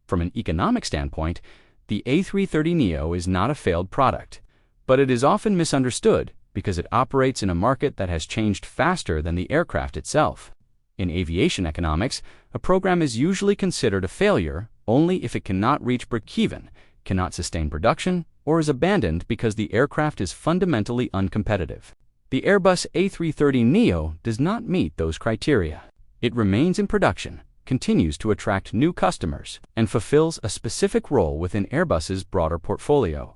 From an economic standpoint, the A330neo is not a failed product, but it is often misunderstood because it operates in a market that has changed faster than the aircraft itself. In aviation economics, a program is usually considered a failure only if it cannot reach break-even, cannot sustain production, or is abandoned because the aircraft is fundamentally uncompetitive. The Airbus A330neo does not meet those criteria. It remains in production, continues to attract new customers, and fulfills a specific role within Airbus's broader portfolio.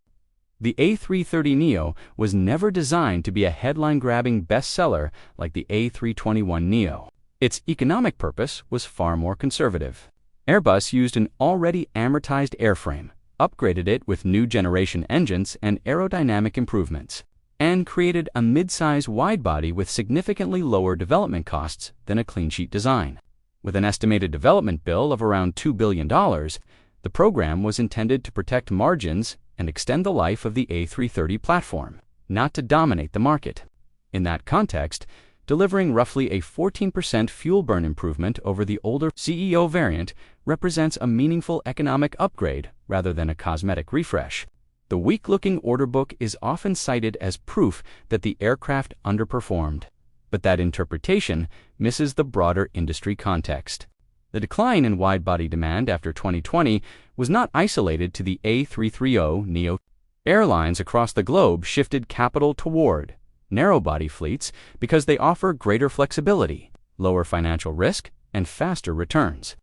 The A330neo was never designed to be a headline-grabbing bestseller like the A321neo. Its economic purpose was far more conservative. Airbus used an already amortized airframe, upgraded it with new generation engines and aerodynamic improvements, and created a mid-size widebody with significantly lower development costs than a clean-sheet design. With an estimated development bill of around $2 billion, the program was intended to protect margins and extend the life of the A330 platform, not to dominate the market. In that context, delivering roughly a 14% fuel burn improvement over the older CEO variant represents a meaningful economic upgrade rather than a cosmetic refresh. The weak-looking order book is often cited as proof that the aircraft underperformed, but that interpretation misses the broader industry context. The decline in wide-body demand after 2020 was not isolated to the A330neo. Airlines across the globe shifted capital toward narrow-body fleets because they offer greater flexibility, lower financial risk, and faster returns.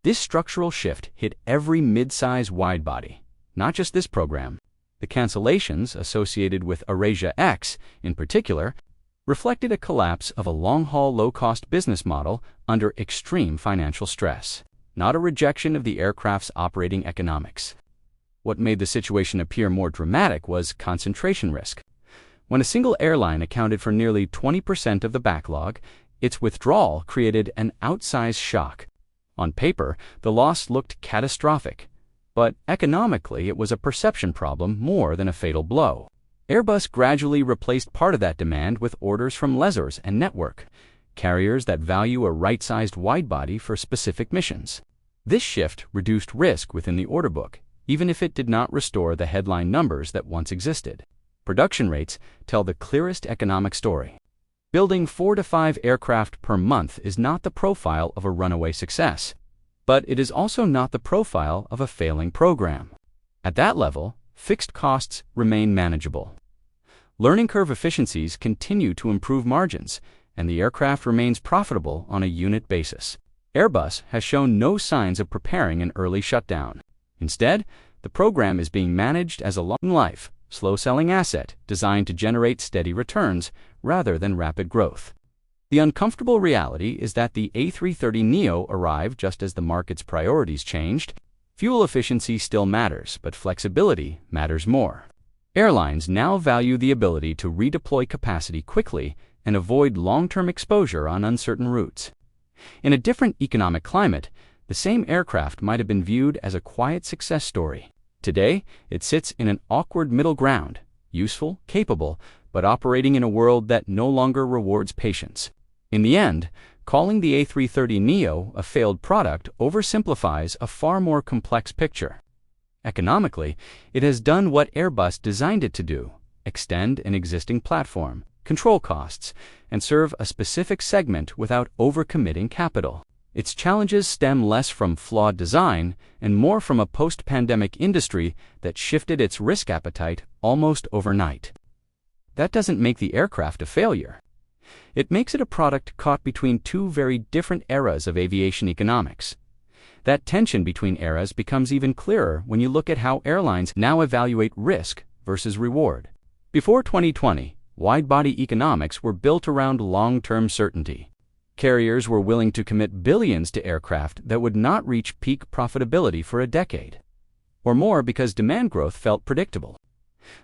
This structural shift hit every mid-size wide-body, not just this program. The cancellations associated with Asia X, in particular, reflected a collapse of a long-haul low-cost business model under extreme financial stress, not a rejection of the aircraft's operating economics. What made the situation appear more dramatic was concentration risk. When a single airline accounted for nearly 20% of the backlog, its withdrawal created an outsized shock. On paper, the loss looked catastrophic, but economically it was a perception problem more than a fatal blow. Airbus gradually replaced part of that demand with orders from lessors and network carriers that value a right-sized widebody for specific missions. This shift reduced risk within the order book, even if it did not restore the headline numbers that once existed. Production rates tell the clearest economic story. Building 4 to 5 aircraft per month is not the profile of a runaway success, but it is also not the profile of a failing program. At that level, fixed costs remain manageable. Learning curve efficiencies continue to improve margins, and the aircraft remains profitable on a unit basis. Airbus has shown no signs of preparing an early shutdown. Instead, the program is being managed as a long-life, slow-selling asset designed to generate steady returns rather than rapid growth. The uncomfortable reality is that the A330neo arrived just as the market's priorities changed. Fuel efficiency still matters, but flexibility matters more. Airlines now value the ability to redeploy capacity quickly and avoid long-term exposure on uncertain routes. In a different economic climate, the same aircraft might have been viewed as a quiet success story. Today, it sits in an awkward middle ground, useful, capable, but operating in a world that no longer rewards patience. In the end, calling the A330neo a failed product oversimplifies a far more complex picture. Economically, it has done what Airbus designed it to do: extend an existing platform, control costs, and serve a specific segment without overcommitting capital. Its challenges stem less from flawed design and more from a post-pandemic industry that shifted its risk appetite almost overnight. That doesn't make the aircraft a failure. It makes it a product caught between two very different eras of aviation economics. That tension between eras becomes even clearer when you look at how airlines now evaluate risk versus reward. Before 2020, wide-body economics were built around long-term certainty. Carriers were willing to commit billions to aircraft that would not reach peak profitability for a decade, or more because demand growth felt predictable.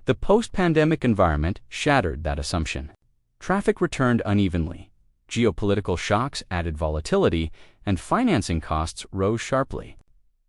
The post-pandemic environment shattered that assumption. Traffic returned unevenly, geopolitical shocks added volatility, and financing costs rose sharply.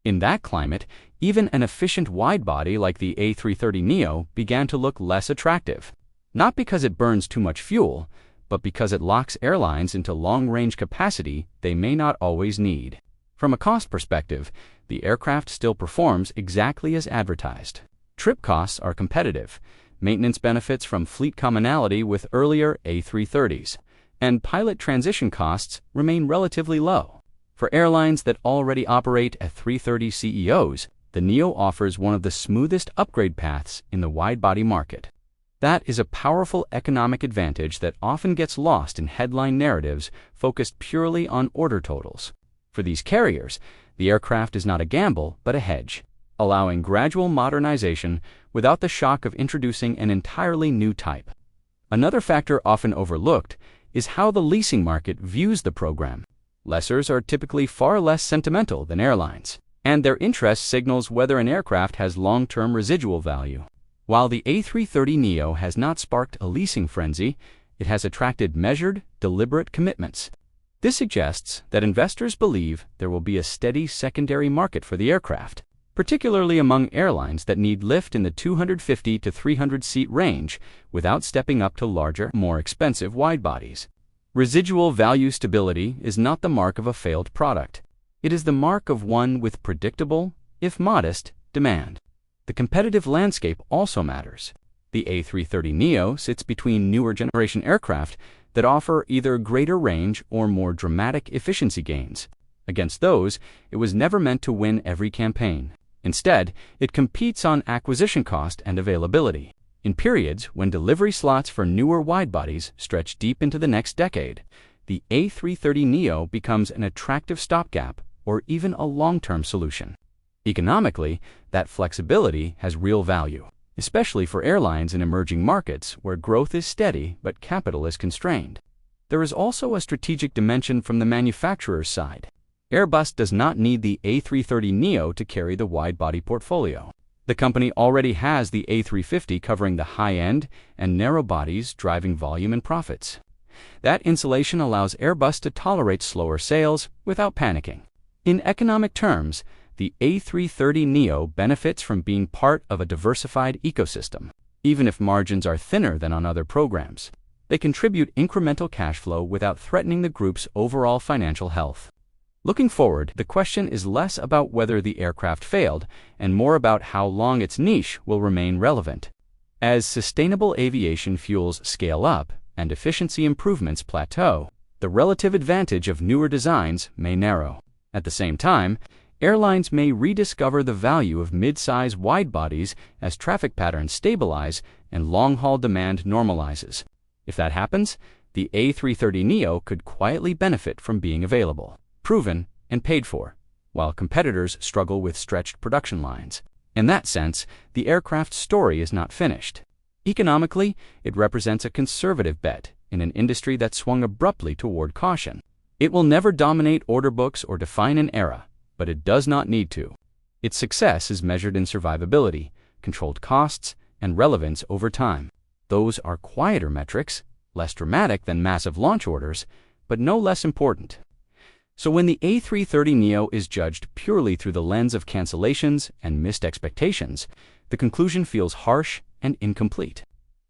In that climate, even an efficient widebody like the A330neo began to look less attractive, not because it burns too much fuel, but because it locks airlines into long-range capacity they may not always need. From a cost perspective, the aircraft still performs exactly as advertised. Trip costs are competitive, maintenance benefits from fleet commonality with earlier A330s, and pilot transition costs remain relatively low. For airlines that already operate at 330 CEOs, the Neo offers one of the smoothest upgrade paths in the wide-body market. That is a powerful economic advantage that often gets lost in headline narratives focused purely on order totals. For these carriers, the aircraft is not a gamble but a hedge, allowing gradual modernization without the shock of introducing an entirely new type. Another factor often overlooked is how the leasing market views the program. Lessors are typically far less sentimental than airlines, and their interest signals whether an aircraft has long-term residual value. While the A330neo has not sparked a leasing frenzy, it has attracted measured, deliberate commitments. This suggests that investors believe there will be a steady secondary market for the aircraft, particularly among airlines that need lift in the 250 to 300-seat range without stepping up to larger, more expensive wide-bodies. Residual value stability is not the mark of a failed product. It is the mark of one with predictable, if modest, demand. The competitive landscape also matters. The A330neo sits between newer generation aircraft that offer either greater range or more dramatic efficiency gains. Against those, it was never meant to win every campaign. Instead, it competes on acquisition cost and availability. In periods when delivery slots for newer wide-bodies stretch deep into the next decade, the A330neo becomes an attractive stopgap or even a long-term solution. Economically, that flexibility has real value, especially for airlines in emerging markets where growth is steady but capital is constrained. There is also a strategic dimension from the manufacturer's side. Airbus does not need the A330neo to carry the wide-body portfolio. The company already has the A350 covering the high-end and narrow bodies driving volume and profits. That insulation allows Airbus to tolerate slower sales without panicking. In economic terms, the A330neo benefits from being part of a diversified ecosystem. Even if margins are thinner than on other programs, they contribute incremental cash flow without threatening the group's overall financial health. Looking forward, the question is less about whether the aircraft failed and more about how long its niche will remain relevant. As sustainable aviation fuels scale up and efficiency improvements plateau, the relative advantage of newer designs may narrow. At the same time, airlines may rediscover the value of mid-size wide-bodies as traffic patterns stabilize and long-haul demand normalizes. If that happens, the A330neo could quietly benefit from being available, proven, and paid for, while competitors struggle with stretched production lines. In that sense, the aircraft story is not finished. Economically, it represents a conservative bet in an industry that swung abruptly toward caution. It will never dominate order books or define an era, but it does not need to. Its success is measured in survivability, controlled costs, and relevance over time. Those are quieter metrics, less dramatic than massive launch orders, but no less important. So when the A330neo is judged purely through the lens of cancellations and missed expectations, the conclusion feels harsh and incomplete.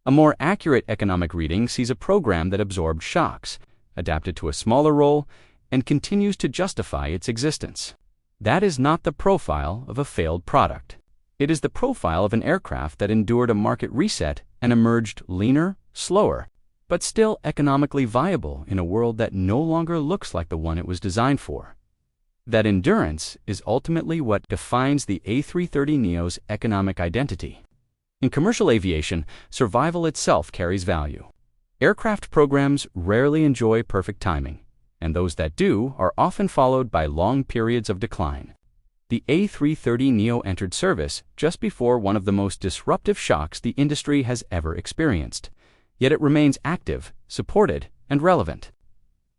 A more accurate economic reading sees a program that absorbed shocks, adapted to a smaller role, and continues to justify its existence. That is not the profile of a failed product. It is the profile of an aircraft that endured a market reset and emerged leaner, slower, but still economically viable in a world that no longer looks like the one it was designed for. That endurance is ultimately what defines the A330neo's economic identity. In commercial aviation, survival itself carries value. Aircraft programs rarely enjoy perfect timing, and those that do are often followed by long periods of decline. The A330neo entered service just before one of the most disruptive shocks the industry has ever experienced, yet it remains active, supported, and relevant.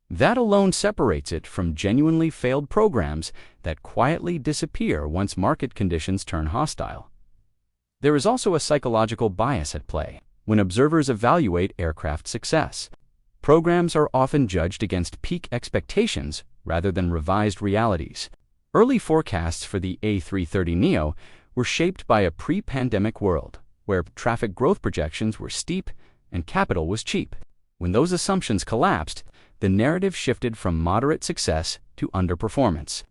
That alone separates it from genuinely failed programs that quietly disappear once market conditions turn hostile. There is also a psychological bias at play when observers evaluate aircraft success. Programs are often judged against peak expectations rather than revised realities. Early forecasts for the A330neo were shaped by a pre-pandemic world, where traffic growth projections were steep and capital was cheap. When those assumptions collapsed, the narrative shifted from moderate success to underperformance.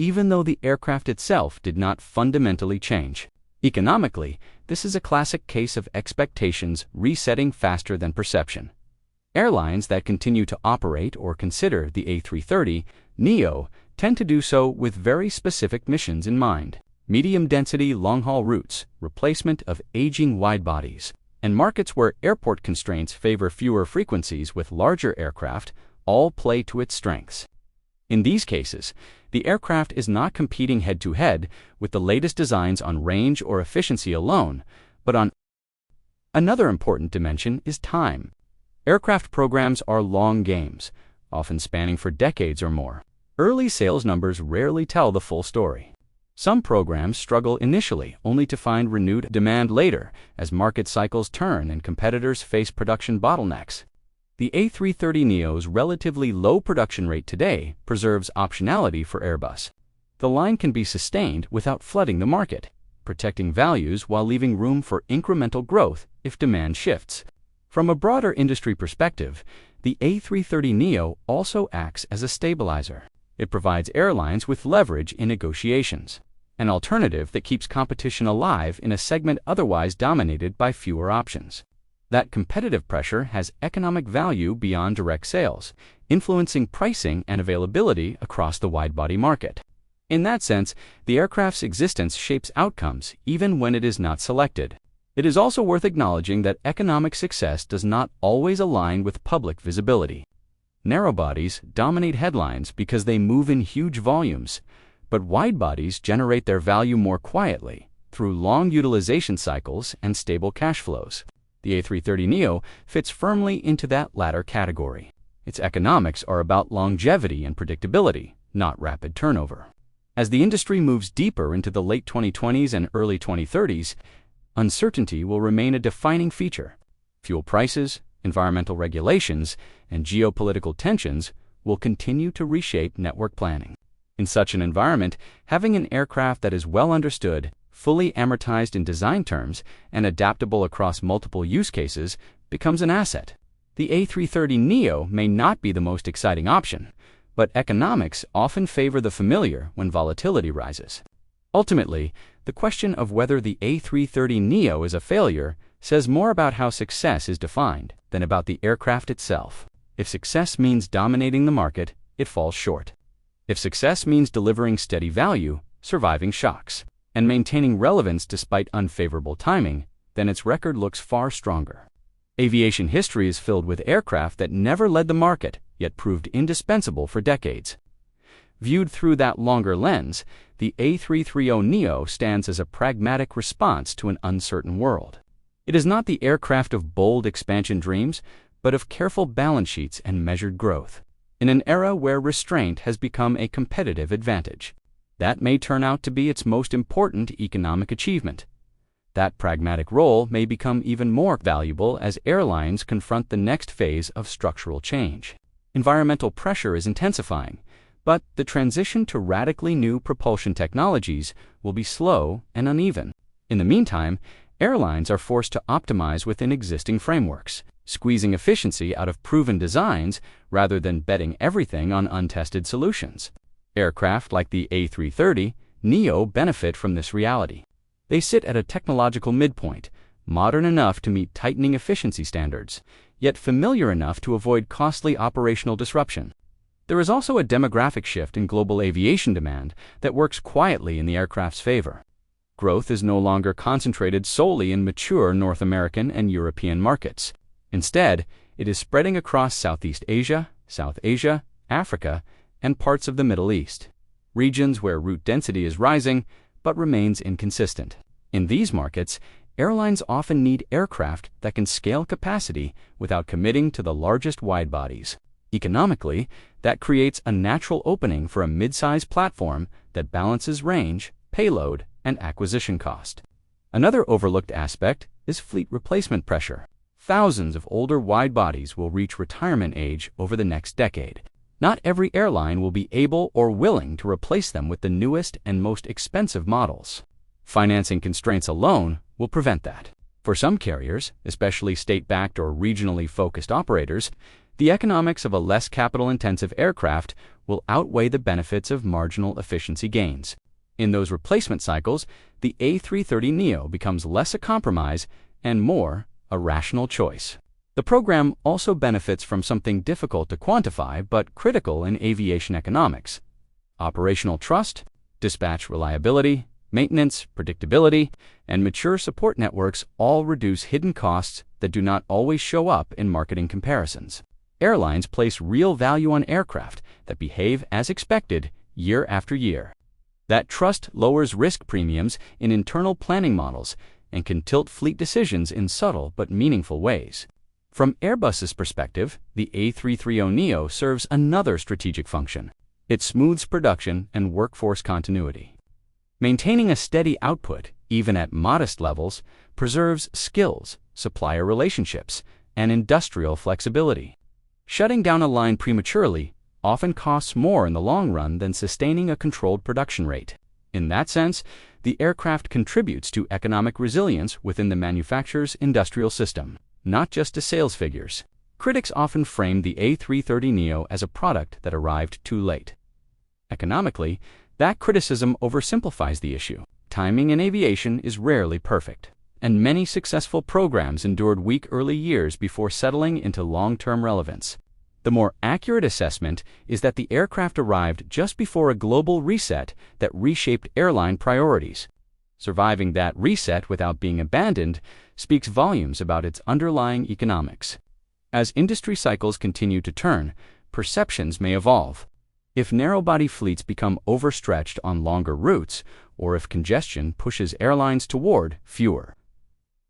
even though the aircraft itself did not fundamentally change. Economically, this is a classic case of expectations resetting faster than perception. Airlines that continue to operate or consider the A330neo tend to do so with very specific missions in mind: medium-density long-haul routes, replacement of aging wide-bodies, and markets where airport constraints favor fewer frequencies with larger aircraft all play to its strengths. In these cases, the aircraft is not competing head-to-head with the latest designs on range or efficiency alone, but on another important dimension is time. Aircraft programs are long games, often spanning for decades or more. Early sales numbers rarely tell the full story. Some programs struggle initially, only to find renewed demand later as market cycles turn and competitors face production bottlenecks. The A330neo's relatively low production rate today preserves optionality for Airbus. The line can be sustained without flooding the market, protecting values while leaving room for incremental growth if demand shifts. From a broader industry perspective, the A330neo also acts as a stabilizer. It provides airlines with leverage in negotiations, an alternative that keeps competition alive in a segment otherwise dominated by fewer options. That competitive pressure has economic value beyond direct sales, influencing pricing and availability across the wide-body market. In that sense, the aircraft's existence shapes outcomes even when it is not selected. It is also worth acknowledging that economic success does not always align with public visibility. Narrow-bodies dominate headlines because they move in huge volumes, but wide-bodies generate their value more quietly through long utilization cycles and stable cash flows. The A330neo fits firmly into that latter category. Its economics are about longevity and predictability, not rapid turnover. As the industry moves deeper into the late 2020s and early 2030s, uncertainty will remain a defining feature. Fuel prices, environmental regulations, and geopolitical tensions will continue to reshape network planning. In such an environment, having an aircraft that is well understood, fully amortized in design terms, and adaptable across multiple use cases becomes an asset. The A330neo may not be the most exciting option, but economics often favor the familiar when volatility rises. Ultimately, the question of whether the A330neo is a failure says more about how success is defined than about the aircraft itself. If success means dominating the market, it falls short. If success means delivering steady value, surviving shocks, and maintaining relevance despite unfavorable timing, then its record looks far stronger. Aviation history is filled with aircraft that never led the market, yet proved indispensable for decades. Viewed through that longer lens, the A330neo stands as a pragmatic response to an uncertain world. It is not the aircraft of bold expansion dreams, but of careful balance sheets and measured growth. In an era where restraint has become a competitive advantage, that may turn out to be its most important economic achievement. That pragmatic role may become even more valuable as airlines confront the next phase of structural change. Environmental pressure is intensifying, but the transition to radically new propulsion technologies will be slow and uneven. In the meantime, airlines are forced to optimize within existing frameworks, squeezing efficiency out of proven designs rather than betting everything on untested solutions. Aircraft like the A330neo benefit from this reality. They sit at a technological midpoint, modern enough to meet tightening efficiency standards, yet familiar enough to avoid costly operational disruption. There is also a demographic shift in global aviation demand that works quietly in the aircraft's favor. Growth is no longer concentrated solely in mature North American and European markets. Instead, it is spreading across Southeast Asia, South Asia, Africa, and parts of the Middle East, regions where route density is rising but remains inconsistent. In these markets, airlines often need aircraft that can scale capacity without committing to the largest wide-bodies. Economically, that creates a natural opening for a mid-size platform that balances range, payload, and acquisition cost. Another overlooked aspect is fleet replacement pressure. Thousands of older wide-bodies will reach retirement age over the next decade. Not every airline will be able or willing to replace them with the newest and most expensive models. Financing constraints alone will prevent that. For some carriers, especially state-backed or regionally focused operators, The economics of a less capital-intensive aircraft will outweigh the benefits of marginal efficiency gains. In those replacement cycles, the A330neo becomes less a compromise and more a rational choice. The program also benefits from something difficult to quantify but critical in aviation economics: operational trust, dispatch reliability, maintenance, predictability, and mature support networks all reduce hidden costs that do not always show up in marketing comparisons. Airlines place real value on aircraft that behave as expected year after year. That trust lowers risk premiums in internal planning models and can tilt fleet decisions in subtle but meaningful ways. From Airbus's perspective, the A330neo serves another strategic function. It smooths production and workforce continuity. Maintaining a steady output, even at modest levels, preserves skills, supplier relationships, and industrial flexibility. Shutting down a line prematurely often costs more in the long run than sustaining a controlled production rate. In that sense, the aircraft contributes to economic resilience within the manufacturer's industrial system, not just to sales figures. Critics often frame the A330neo as a product that arrived too late. Economically, that criticism oversimplifies the issue. Timing in aviation is rarely perfect, and many successful programs endured weak early years before settling into long-term relevance. The more accurate assessment is that the aircraft arrived just before a global reset that reshaped airline priorities. Surviving that reset without being abandoned speaks volumes about its underlying economics. As industry cycles continue to turn, perceptions may evolve. If narrow-body fleets become overstretched on longer routes, or if congestion pushes airlines toward fewer,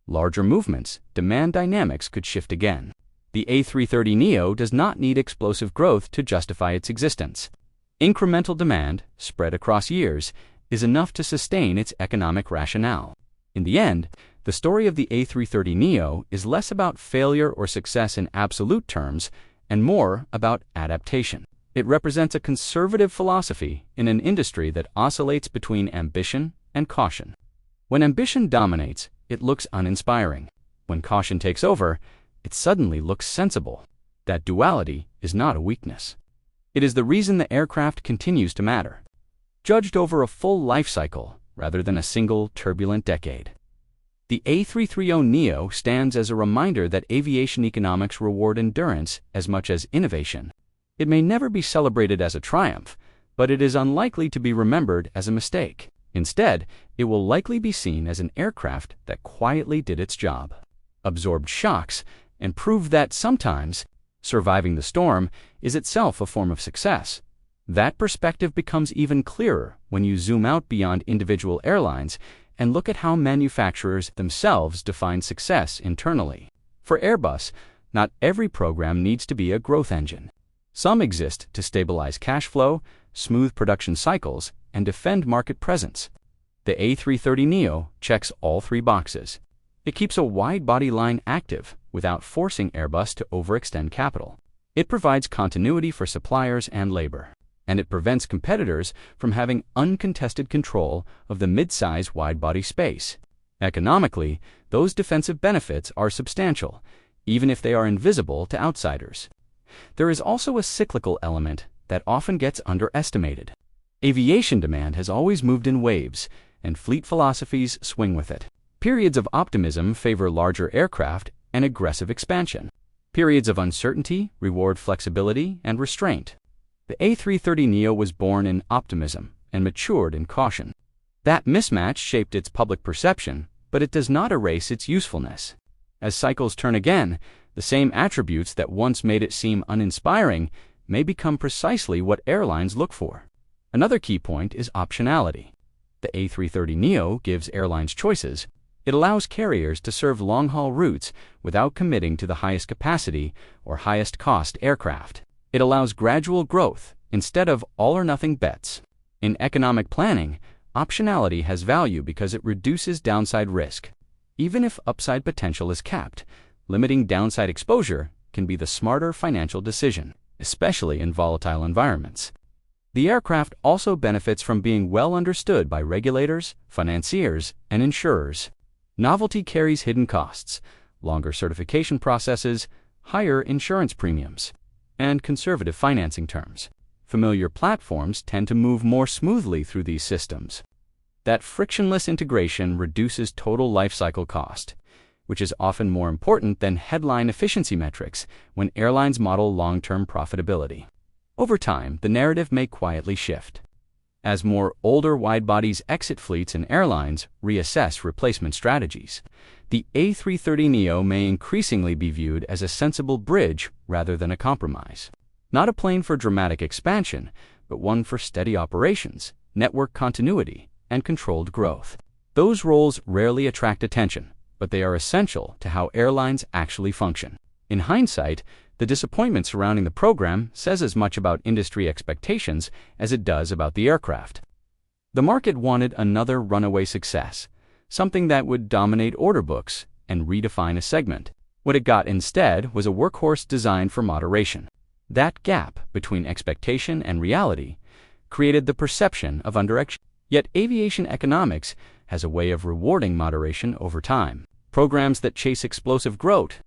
larger movements, demand dynamics could shift again. The A330neo does not need explosive growth to justify its existence. Incremental demand, spread across years, is enough to sustain its economic rationale. In the end, the story of the A330neo is less about failure or success in absolute terms and more about adaptation. It represents a conservative philosophy in an industry that oscillates between ambition and caution. When ambition dominates, it looks uninspiring. When caution takes over, it suddenly looks sensible. That duality is not a weakness. It is the reason the aircraft continues to matter, judged over a full life cycle rather than a single turbulent decade. The A330neo stands as a reminder that aviation economics reward endurance as much as innovation. It may never be celebrated as a triumph, but it is unlikely to be remembered as a mistake. Instead, it will likely be seen as an aircraft that quietly did its job, absorbed shocks, and proved that sometimes surviving the storm is itself a form of success. That perspective becomes even clearer when you zoom out beyond individual airlines and look at how manufacturers themselves define success internally. For Airbus, not every program needs to be a growth engine. Some exist to stabilize cash flow, smooth production cycles, and defend market presence. The A330neo checks all three boxes. It keeps a wide-body line active without forcing Airbus to overextend capital. It provides continuity for suppliers and labor, and it prevents competitors from having uncontested control of the mid-size wide-body space. Economically, those defensive benefits are substantial, even if they are invisible to outsiders. There is also a cyclical element that often gets underestimated. Aviation demand has always moved in waves, and fleet philosophies swing with it. Periods of optimism favor larger aircraft and aggressive expansion. Periods of uncertainty reward flexibility and restraint. The A330neo was born in optimism and matured in caution. That mismatch shaped its public perception, but it does not erase its usefulness. As cycles turn again, the same attributes that once made it seem uninspiring may become precisely what airlines look for. Another key point is optionality. The A330neo gives airlines choices. It allows carriers to serve long-haul routes without committing to the highest capacity or highest cost aircraft. It allows gradual growth instead of all-or-nothing bets. In economic planning, optionality has value because it reduces downside risk. Even if upside potential is capped, limiting downside exposure can be the smarter financial decision, especially in volatile environments. The aircraft also benefits from being well understood by regulators, financiers, and insurers. Novelty carries hidden costs, longer certification processes, higher insurance premiums. and conservative financing terms. Familiar platforms tend to move more smoothly through these systems. That frictionless integration reduces total lifecycle cost, which is often more important than headline efficiency metrics when airlines model long-term profitability. Over time, the narrative may quietly shift. As more older wide-bodies exit fleets and airlines reassess replacement strategies, the A330neo may increasingly be viewed as a sensible bridge rather than a compromise. Not a plane for dramatic expansion, but one for steady operations, network continuity, and controlled growth. Those roles rarely attract attention, but they are essential to how airlines actually function. In hindsight, the disappointment surrounding the program says as much about industry expectations as it does about the aircraft. The market wanted another runaway success, something that would dominate order books and redefine a segment. What it got instead was a workhorse designed for moderation. That gap between expectation and reality created the perception of underaction. Yet aviation economics has a way of rewarding moderation over time. Programs that chase explosive growth